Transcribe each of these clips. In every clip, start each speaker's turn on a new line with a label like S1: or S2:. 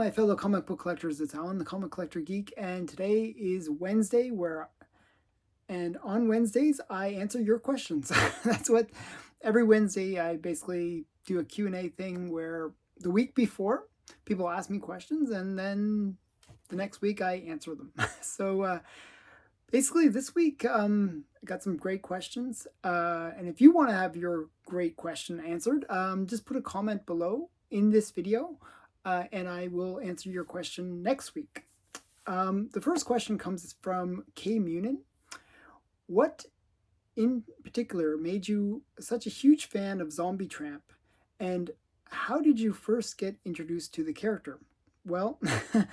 S1: my fellow comic book collectors. It's Alan, the Comic Collector Geek, and today is Wednesday, and on Wednesdays I answer your questions. That's what every Wednesday I basically do a Q&A thing where the week before people ask me questions, and then the next week I answer them. So basically this week I got some great questions, and if you want to have your great question answered, just put a comment below in this video, and I will answer your question next week. The first question comes from K. Munin. What in particular made you such a huge fan of Zombie Tramp, and how did you first get introduced to the character? Well, I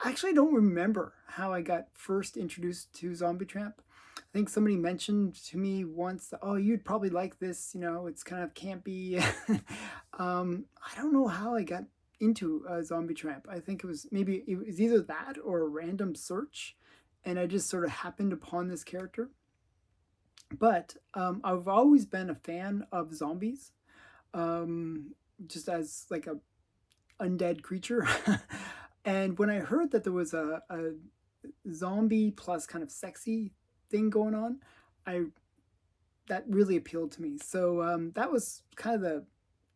S1: actually don't remember how I got first introduced to Zombie Tramp. I think somebody mentioned to me once, oh, you'd probably like this, it's kind of campy. I don't know how I got into Zombie Tramp. I think it was either that or a random search, and I just sort of happened upon this character. But I've always been a fan of zombies, just as like a undead creature. And when I heard that there was a zombie plus kind of sexy thing going on, that really appealed to me. So that was kind of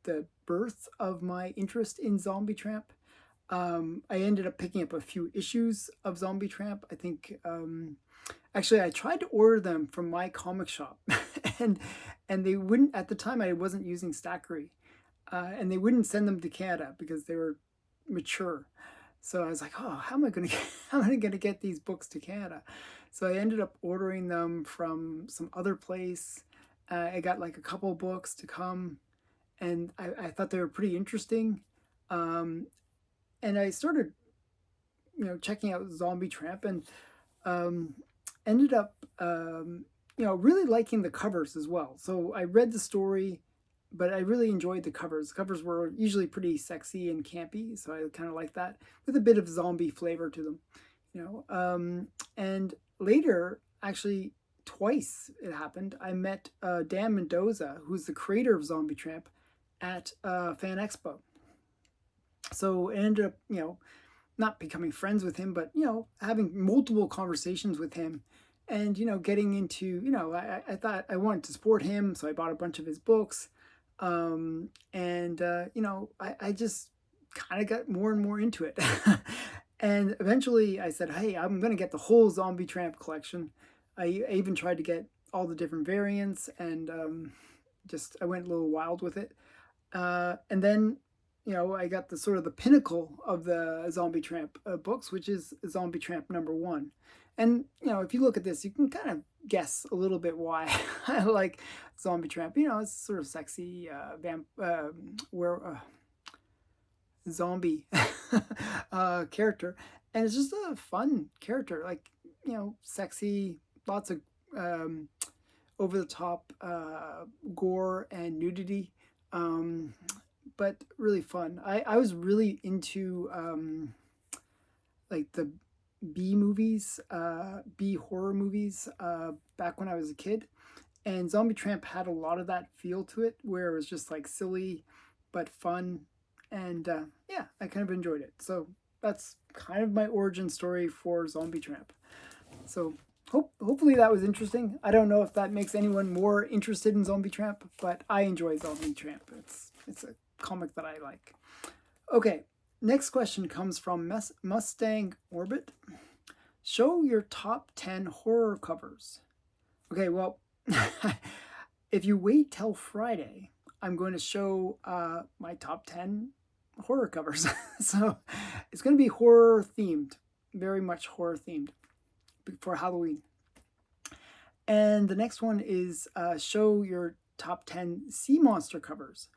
S1: the birth of my interest in Zombie Tramp. I ended up picking up a few issues of Zombie Tramp. I think actually I tried to order them from my comic shop, and they wouldn't. At the time I wasn't using Stackery, and they wouldn't send them to Canada because they were mature. So I was like, oh, how am I going to get these books to Canada? So I ended up ordering them from some other place. I got like a couple books to come, and I thought they were pretty interesting. And I started, checking out Zombie Tramp, and ended up, really liking the covers as well. So I read the story, but I really enjoyed the covers. The covers were usually pretty sexy and campy, so I kind of like that, with a bit of zombie flavor to them, And later, actually, twice it happened, I met Dan Mendoza, who's the creator of Zombie Tramp, at Fan Expo. So I ended up, not becoming friends with him, but, having multiple conversations with him, and, getting into, I thought I wanted to support him, so I bought a bunch of his books. I just kind of got more and more into it. And eventually I said, hey, I'm going to get the whole Zombie Tramp collection. I even tried to get all the different variants, and I went a little wild with it. And then, I got the sort of the pinnacle of the Zombie Tramp books, which is Zombie Tramp #1. And, if you look at this, you can kind of guess a little bit why I like Zombie Tramp. It's sort of sexy, zombie character. And it's just a fun character, like, sexy, lots of over-the-top gore and nudity. But really fun. I was really into like the B movies, B horror movies, back when I was a kid. And Zombie Tramp had a lot of that feel to it, where it was just like silly but fun. And yeah, I kind of enjoyed it. So that's kind of my origin story for Zombie Tramp. So hopefully that was interesting. I don't know if that makes anyone more interested in Zombie Tramp, but I enjoy Zombie Tramp. It's a comic that I like. Okay, next question comes from Mustang Orbit. Show your top 10 horror covers. Okay, well, if you wait till Friday, I'm going to show my top 10 horror covers. So it's going to be horror themed, very much horror themed for Halloween. And the next one is show your top 10 sea monster covers.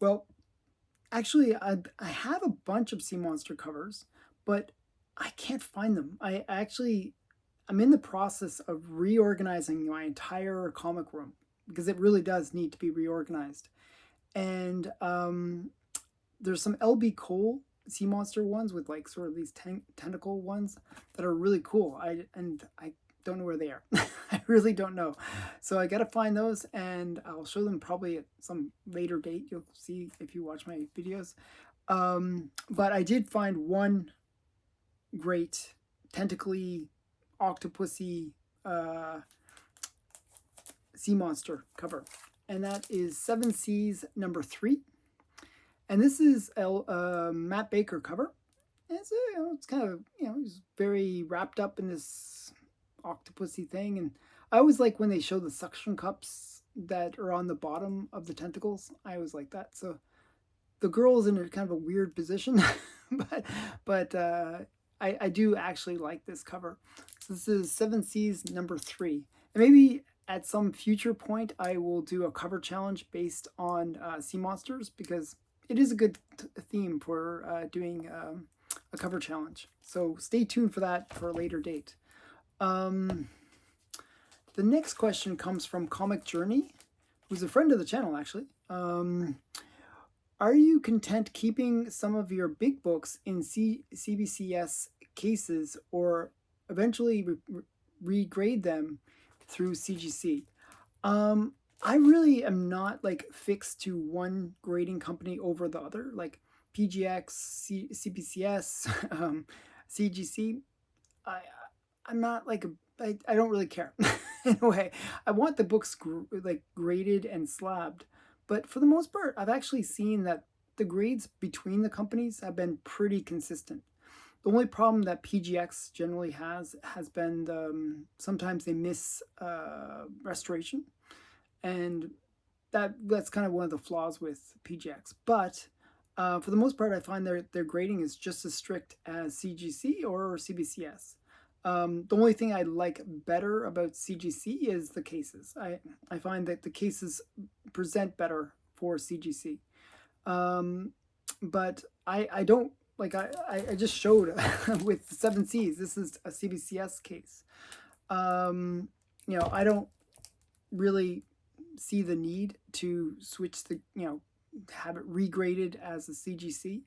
S1: Well, actually, I have a bunch of sea monster covers, but I can't find them. I'm in the process of reorganizing my entire comic room, because it really does need to be reorganized. And there's some LB Cole sea monster ones with like sort of these tentacle ones that are really cool. I don't know where they are. I really don't know. So I got to find those, and I'll show them probably at some later date. You'll see if you watch my videos. But I did find one great tentacly octopusy sea monster cover, and that is Seven Seas #3. And this is a Matt Baker cover. It's kind of, he's very wrapped up in this octopusy thing. And I always like when they show the suction cups that are on the bottom of the tentacles. I always like that. So the girl is in a kind of a weird position, but I do actually like this cover. So this is Seven Seas #3, and maybe at some future point I will do a cover challenge based on sea monsters, because it is a good theme for doing a cover challenge. So stay tuned for that for a later date. The next question comes from Comic Journey, who's a friend of the channel actually. Are you content keeping some of your big books in CBCS cases, or eventually regrade them through CGC? I really am not like fixed to one grading company over the other, like PGX, CBCS, CGC. I'm not like I don't really care. In a way, I want the books like graded and slabbed, but for the most part, I've actually seen that the grades between the companies have been pretty consistent. The only problem that PGX generally has been sometimes they miss restoration, and that's kind of one of the flaws with PGX. But for the most part, I find their grading is just as strict as CGC or CBCS. The only thing I like better about CGC is the cases. I find that the cases present better for CGC. But I don't, like, I just showed with Seven Seas, this is a CBCS case. I don't really see the need to switch have it regraded as a CGC.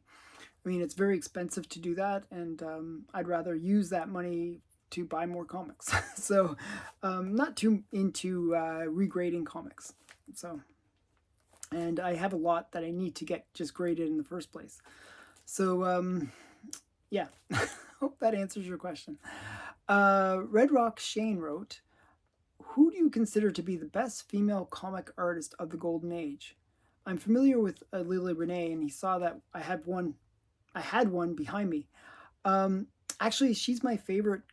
S1: I mean, it's very expensive to do that, and I'd rather use that money to buy more comics. So not too into regrading comics. So, and I have a lot that I need to get just graded in the first place. So yeah, hope that answers your question. Red Rock Shane wrote, who do you consider to be the best female comic artist of the Golden Age? I'm familiar with Lily Renee, and he saw that I had one behind me. Actually, she's my favorite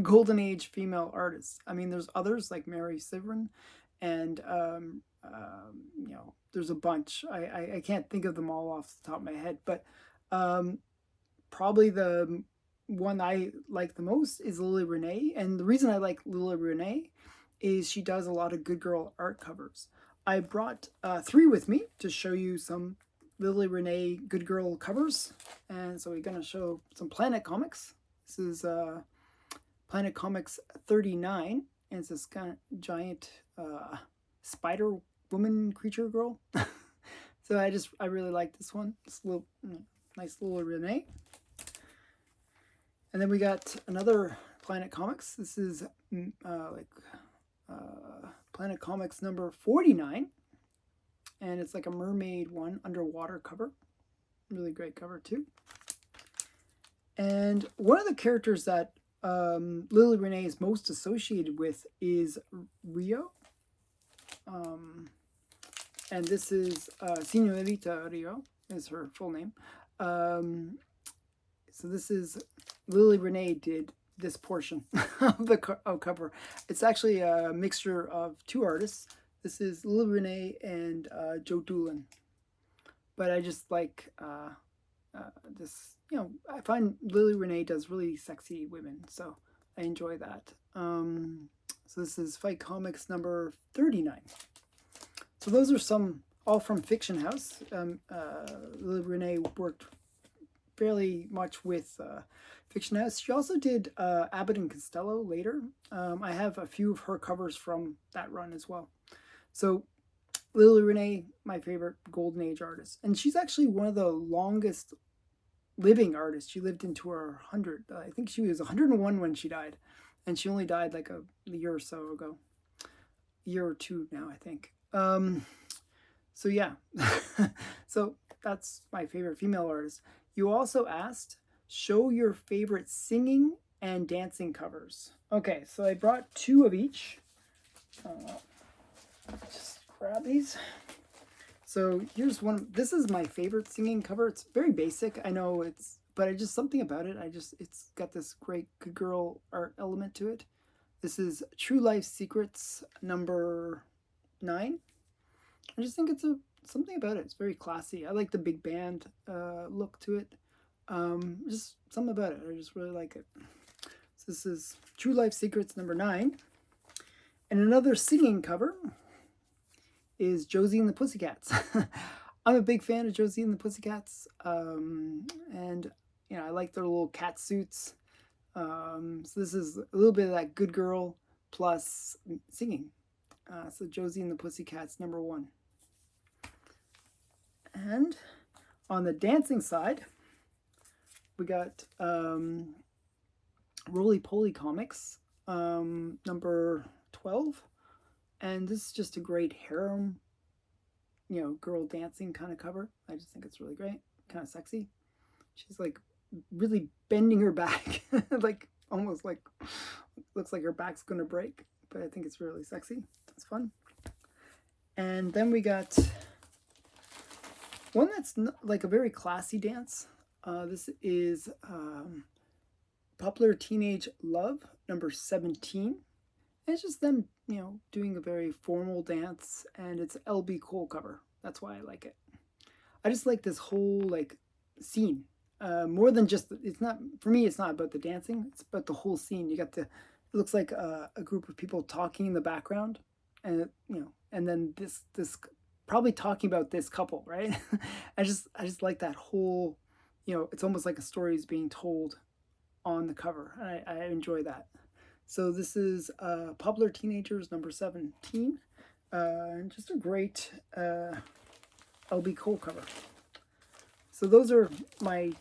S1: Golden Age female artist. I mean, there's others like Mary Severin, and there's a bunch. I can't think of them all off the top of my head, but probably the one I like the most is Lily Renee. And the reason I like Lily Renee is she does a lot of good girl art covers. I brought 3 with me to show you some Lily Renee good girl covers. And so we're going to show some Planet Comics. This is Planet Comics 39, and it's this kind of giant spider woman creature girl. So I really like this one. This little nice Lily Renee. And then we got another Planet Comics. This is Planet Comics number 49, and it's like a mermaid one, underwater cover. Really great cover too. And one of the characters that Lily Renee is most associated with is Rio. And this is Señorita Rio is her full name. So this is Lily Renee did this portion of the cover. It's actually a mixture of 2 artists. This is Lily Renee and Joe Doolin. But I just like this, I find Lily Renee does really sexy women, so I enjoy that. So this is Fight Comics number 39. So those are some, all from Fiction House. Lily Renee worked fairly much with Fiction House. She also did Abbott and Costello later. I have a few of her covers from that run as well. So Lily Renee, my favorite Golden Age artist. And she's actually one of the longest living artists. She lived into her 100. I think she was 101 when she died. And she only died like a year or so ago. A year or 2 now, I think. So yeah. So that's my favorite female artist. You also asked, show your favorite singing and dancing covers. Okay, so I brought 2 of each. Just grab these. So here's one. This is my favorite singing cover. It's very basic. I know it's, but I just, something about it. It's got this great good girl art element to it. This is True Life Secrets number 9. I just think it's something about it. It's very classy. I like the big band look to it. Just something about it. I just really like it. So this is True Life Secrets number 9. And another singing cover is Josie and the Pussycats. I'm a big fan of Josie and the Pussycats. And, you know, I like their little cat suits. So this is a little bit of that good girl plus singing. So Josie and the Pussycats number 1. And on the dancing side, we got Roly Poly Comics number 12. And this is just a great harem, you know, girl dancing kind of cover. I just think it's really great, kind of sexy. She's like really bending her back, like almost like, looks like her back's gonna break, but I think it's really sexy. It's fun. And then we got one that's like a very classy dance. This is Popular Teenage Love number 17. And it's just them, you know, doing a very formal dance, and it's LB Cole cover. That's why I like it. I just like this whole like scene. More than just, it's not, for me, it's not about the dancing, it's about the whole scene. You got it looks like a group of people talking in the background, and you know, and then this probably talking about this couple, right? I just like that whole, you know, it's almost like a story is being told on the cover. I enjoy that. So this is Popular Teenagers number 17. Just a great LB Cole cover. So those are my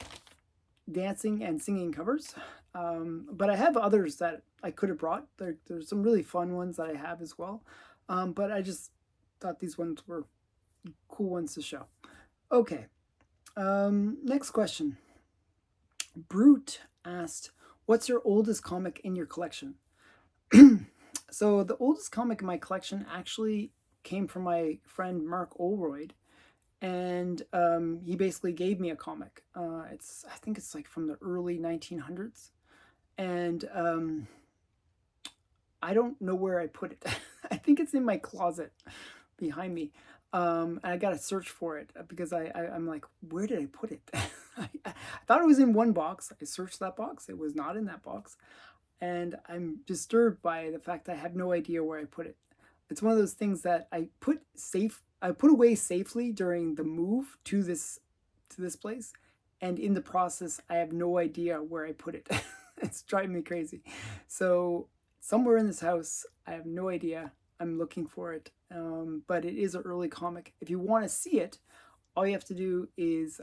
S1: dancing and singing covers. But I have others that I could have brought. There's some really fun ones that I have as well. But I just thought these ones were cool ones to show. Okay. Next question. Brute asked, what's your oldest comic in your collection? So the oldest comic in my collection actually came from my friend Mark Olroyd, and he basically gave me a comic. I think it's like from the early 1900s, and I don't know where I put it. I think it's in my closet behind me. And I gotta search for it because I'm like, where did I put it? I thought it was in one box. I searched that box. It was not in that box. And I'm disturbed by the fact that I have no idea where I put it. It's one of those things that I put away safely during the move to this place. And in the process, I have no idea where I put it. It's driving me crazy. So somewhere in this house, I have no idea. I'm looking for it. But it is an early comic. If you want to see it, all you have to do is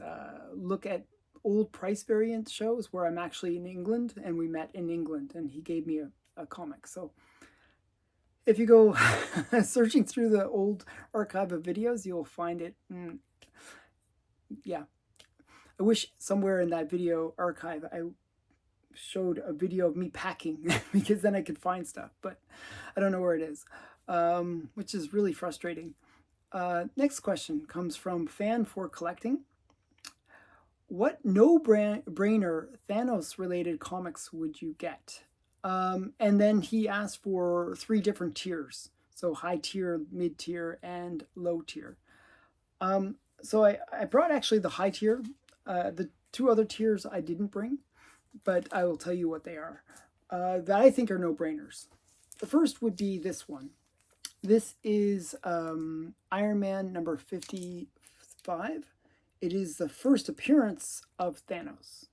S1: look at old price variant shows where I'm actually in England, and we met in England, and he gave me a comic. So if you go searching through the old archive of videos, you'll find it. Yeah. I wish somewhere in that video archive I showed a video of me packing because then I could find stuff, but I don't know where it is, which is really frustrating. Next question comes from Fan for Collecting. What no-brainer Thanos-related comics would you get? And then he asked for 3 different tiers. So high tier, mid tier, and low tier. So I brought actually the high tier. The 2 other tiers I didn't bring, but I will tell you what they are. That I think are no-brainers. The first would be this one. This is Iron Man number 55. It is the first appearance of Thanos.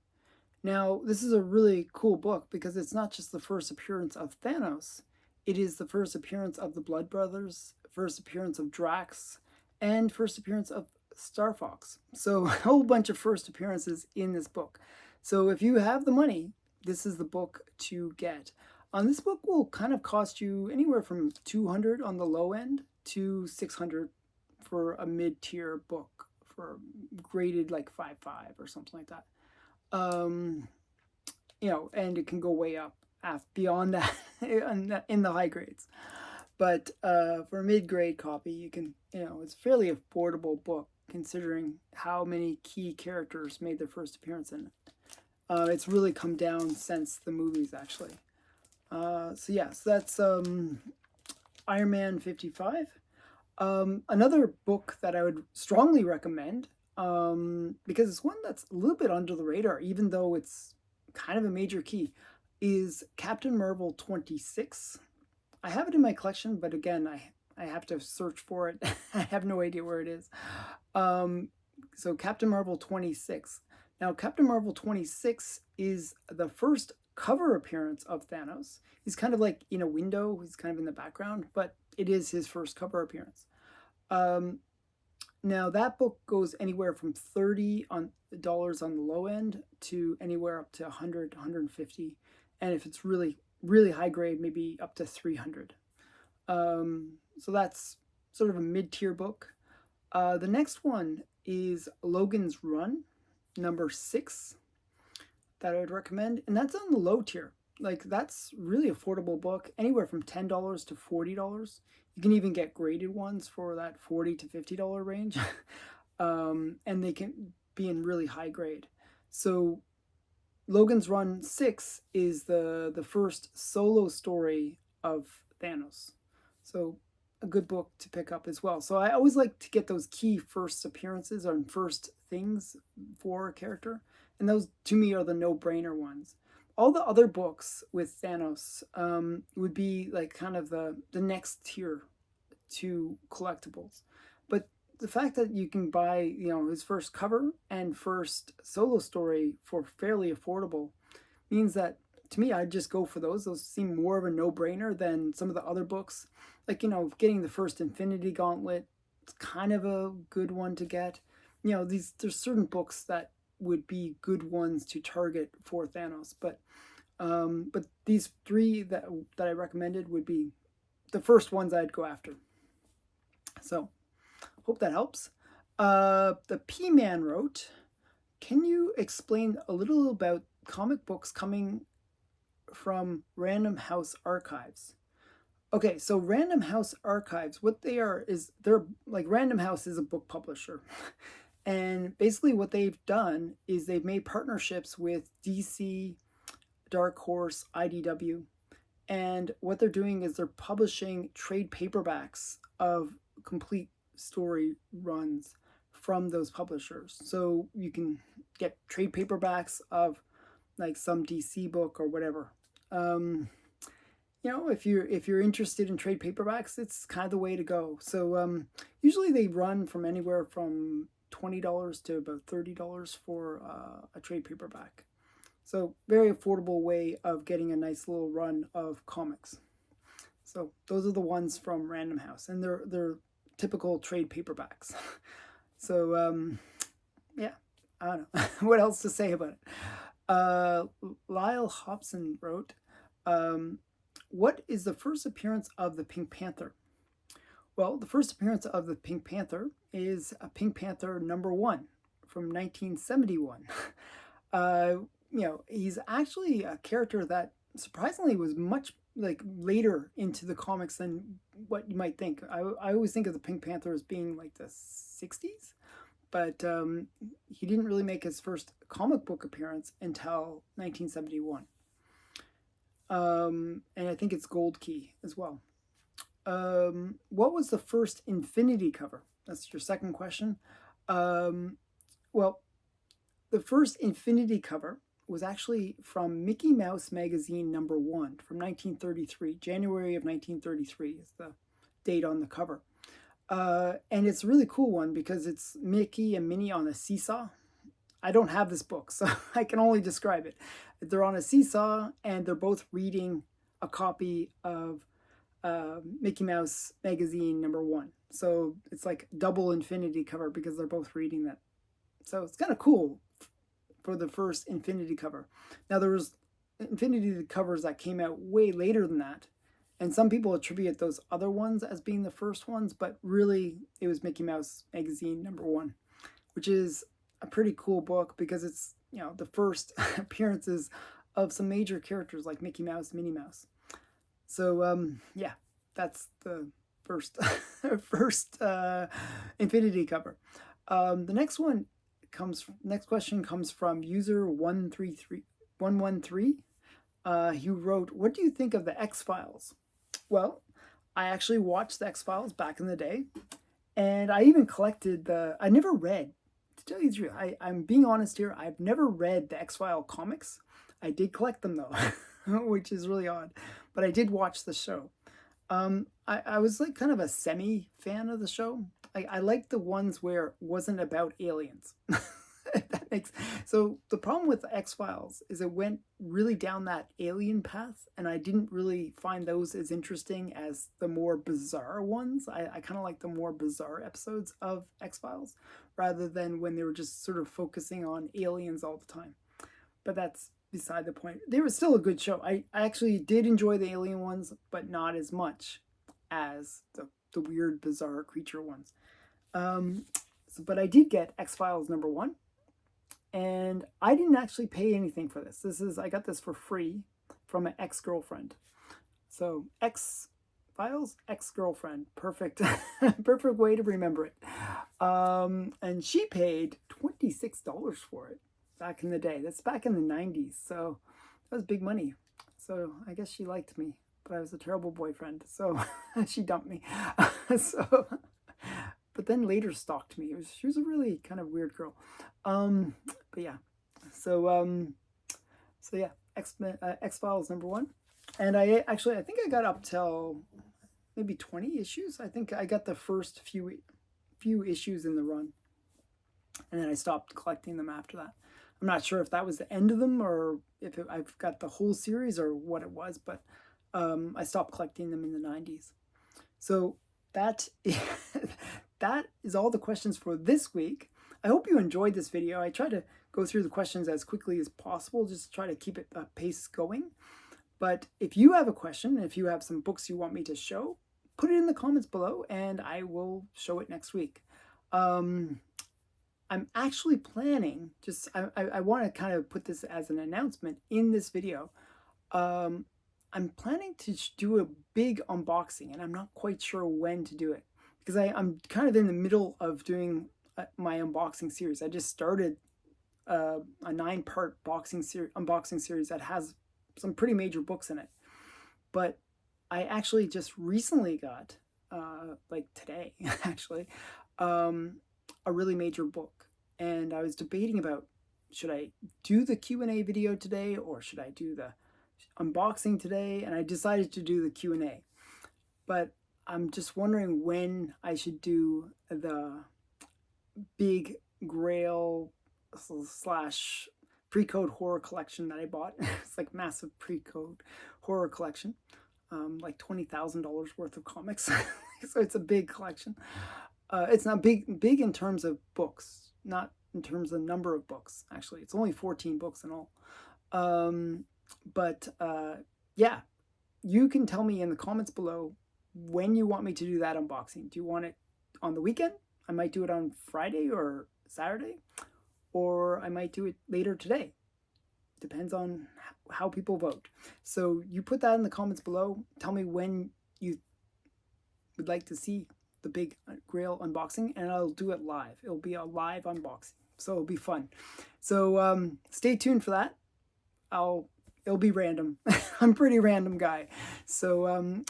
S1: Now, this is a really cool book because it's not just the first appearance of Thanos. It is the first appearance of the Blood Brothers, first appearance of Drax, and first appearance of Star Fox. So a whole bunch of first appearances in this book. So if you have the money, this is the book to get. This book will kind of cost you anywhere from $200 on the low end to $600 for a mid-tier book for graded like 5.5 or something like that. And it can go way up beyond that in the high grades. But for a mid-grade copy, you can, it's a fairly affordable book considering how many key characters made their first appearance in it. It's really come down since the movies, actually. So that's Iron Man 55. Another book that I would strongly recommend, because it's one that's a little bit under the radar, even though it's kind of a major key, is Captain Marvel 26. I have it in my collection, but again, I have to search for it. I have no idea where it is. So Captain Marvel 26. Now, Captain Marvel 26 is the first cover appearance of Thanos. He's kind of like in a window. He's kind of in the background, but it is his first cover appearance. Now, that book goes anywhere from $30 on the low end to anywhere up to $100, $150. And if it's really, really high grade, maybe up to $300. So that's sort of a mid-tier book. The next one is Logan's Run, number 6, that I would recommend. And that's on the low tier. Like, that's really affordable book, anywhere from $10 to $40. You can even get graded ones for that $40 to $50 range. And they can be in really high grade. So Logan's Run 6 is the first solo story of Thanos. So a good book to pick up as well. So I always like to get those key first appearances or first things for a character. And those, to me, are the no-brainer ones. All the other books with Thanos would be like kind of the next tier to collectibles. But the fact that you can buy, his first cover and first solo story for fairly affordable means that, to me, I'd just go for those. Those seem more of a no-brainer than some of the other books. Like, getting the first Infinity Gauntlet, it's kind of a good one to get. There's certain books that would be good ones to target for Thanos. But these 3 that I recommended would be the first ones I'd go after. So, hope that helps. The P-Man wrote, can you explain a little about comic books coming from Random House Archives? Okay, so Random House Archives, what they are is they're like Random House is a book publisher. And basically what they've done is they've made partnerships with DC, Dark Horse, IDW. And what they're doing is they're publishing trade paperbacks of complete story runs from those publishers. So you can get trade paperbacks of like some DC book or whatever. If you're interested in trade paperbacks, it's kind of the way to go. So usually they run from anywhere from $20 to about $30 for a trade paperback. So very affordable way of getting a nice little run of comics. So those are the ones from Random House, and they're typical trade paperbacks. So I don't know what else to say about it. Lyle Hobson wrote, what is the first appearance of the Pink Panther? Well, the first appearance of the Pink Panther is a Pink Panther number 1 from 1971. He's actually a character that surprisingly was much like later into the comics than what you might think. I always think of the Pink Panther as being like the 60s, but he didn't really make his first comic book appearance until 1971. And I think it's Gold Key as well. What was the first Infinity cover? That's your second question. Well, the first Infinity cover was actually from Mickey Mouse Magazine number 1 from 1933. January of 1933 is the date on the cover. And it's a really cool one because it's Mickey and Minnie on a seesaw. I don't have this book, so I can only describe it. They're on a seesaw, and they're both reading a copy of Mickey Mouse Magazine number 1. So it's like double Infinity cover because they're both reading that. So it's kind of cool for the first Infinity cover. Now there was Infinity covers that came out way later than that, and some people attribute those other ones as being the first ones, but really it was Mickey Mouse Magazine number 1, which is a pretty cool book because it's, the first appearances of some major characters like Mickey Mouse, Minnie Mouse. So yeah, that's the first first Infinity cover. The next question comes from user 113. He wrote, "What do you think of the X-Files?" Well, I actually watched the X-Files back in the day, and I even collected I never read, to tell you the truth, I'm being honest here, I've never read the X-File comics. I did collect them though, which is really odd, but I did watch the show. I was like kind of a semi-fan of the show. I liked the ones where it wasn't about aliens. That makes so the problem with X-Files is it went really down that alien path, and I didn't really find those as interesting as the more bizarre ones. I kind of like the more bizarre episodes of X-Files rather than when they were just sort of focusing on aliens all the time. But that's beside the point. They were still a good show. I actually did enjoy the alien ones, but not as much as the weird, bizarre creature ones. But I did get X-Files #1. And I didn't actually pay anything for this. I got this for free from an ex-girlfriend. So X-Files, ex-girlfriend, perfect, perfect way to remember it. And she paid $26 for it back in the day. That's back in the 90s. So that was big money. So I guess she liked me, but I was a terrible boyfriend. So she dumped me. But then later stalked me. She was a really kind of weird girl. But yeah, so yeah, X-Files #1, and I think I got up till maybe 20 issues. I think I got the first few issues in the run, and then I stopped collecting them after that. I'm not sure if that was the end of them or if I've got the whole series or what it was, but I stopped collecting them in the 90s. So that is all the questions for this week. I hope you enjoyed this video. I try to go through the questions as quickly as possible, just to try to keep it pace going. But if you have a question, if you have some books you want me to show, put it in the comments below and I will show it next week. I'm actually planning, I want to kind of put this as an announcement in this video. I'm planning to do a big unboxing, and I'm not quite sure when to do it because I'm kind of in the middle of doing my unboxing series. I just started a 9-part unboxing series that has some pretty major books in it. But I actually just recently got, like today actually, a really major book. And I was debating about, should I do the Q&A video today or should I do the unboxing today? And I decided to do the Q&A. But I'm just wondering when I should do the big Grail / pre-code horror collection that I bought. It's like massive pre-code horror collection, like $20,000 worth of comics. So it's a big collection. It's not big in terms of books, not in terms of number of books. Actually, it's only 14 books in all. Yeah, you can tell me in the comments below when you want me to do that unboxing. Do you want it on the weekend? I might do it on Friday or Saturday, or I might do it later today. Depends on how people vote. So you put that in the comments below. Tell me when you would like to see the big Grail unboxing, and I'll do it live. It'll be a live unboxing, so it'll be fun. So stay tuned for that. It'll be random. I'm a pretty random guy. So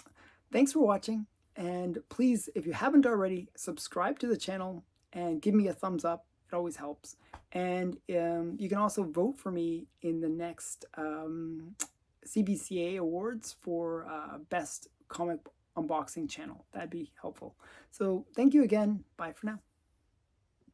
S1: thanks for watching. And please, if you haven't already, subscribe to the channel and give me a thumbs up. It always helps. And you can also vote for me in the next CBCA Awards for Best Comic Unboxing Channel. That'd be helpful. So thank you again. Bye for now.